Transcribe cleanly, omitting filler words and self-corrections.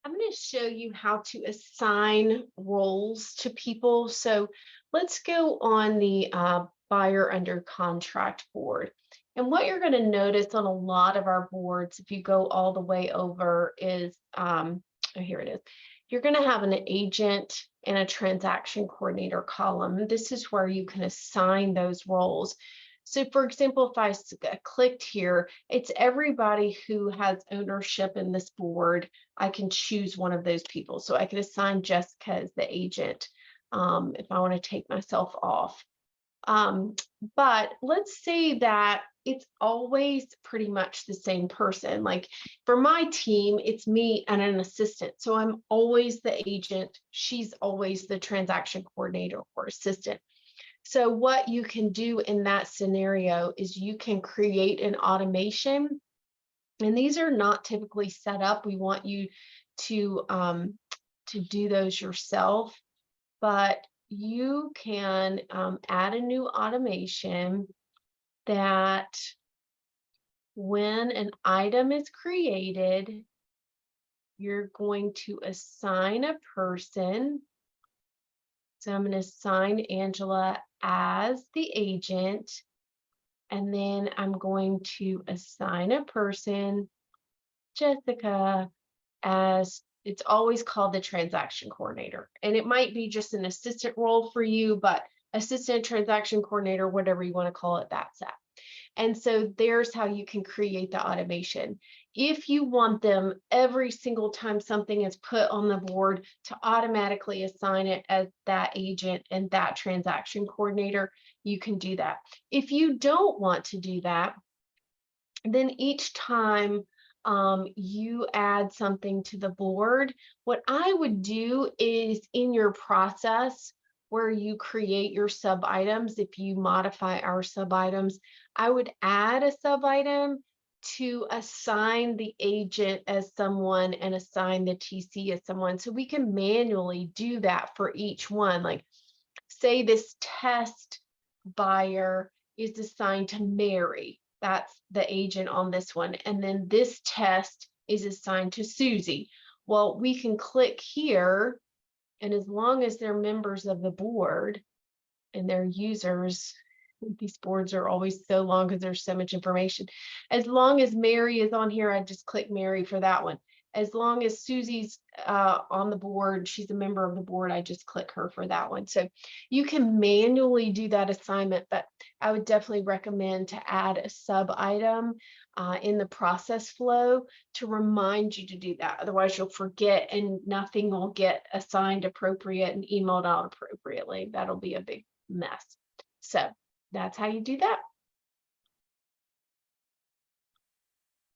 I'm going to show you how to assign roles to people. So let's go on the buyer under contract board. And what you're going to notice on a lot of our boards, if you go all the way over, is oh, here it is. You're going to have an agent and a transaction coordinator column. This is where you can assign those roles. So for example, if I clicked here, it's everybody who has ownership in this board. I can choose one of those people. So I can assign Jessica as the agent if I want to take myself off. But let's say that it's always pretty much the same person. Like for my team, it's me and an assistant. So I'm always the agent. She's always the transaction coordinator or assistant. So what you can do in that scenario is you can create an automation, and these are not typically set up. We want you to do those yourself, but you can add a new automation that when an item is created, you're going to assign a person. So I'm going to assign Angela as the agent, and then I'm going to assign a person, Jessica, as it's always called the transaction coordinator. And it might be just an assistant role for you, but assistant transaction coordinator, whatever you want to call it, that's that. And so there's how you can create the automation. If you want them every single time something is put on the board to automatically assign it as that agent and that transaction coordinator, you can do that. If you don't want to do that, then each time you add something to the board, what I would do is in your process where you create your sub items, if you modify our sub items, I would add a sub item to assign the agent as someone and assign the TC as someone. So we can manually do that for each one. Like say this test buyer is assigned to Mary. That's the agent on this one. And then this test is assigned to Susie. Well, we can click here, and as long as they're members of the board and they're users, these boards are always so long because there's so much information. As long as Mary is on here, I just click Mary for that one. As long as Susie's on the board, she's a member of the board, I just click her for that one. So you can manually do that assignment, but I would definitely recommend to add a sub item in the process flow to remind you to do that. Otherwise you'll forget and nothing will get assigned appropriate and emailed out appropriately. That'll be a big mess. So that's how you do that.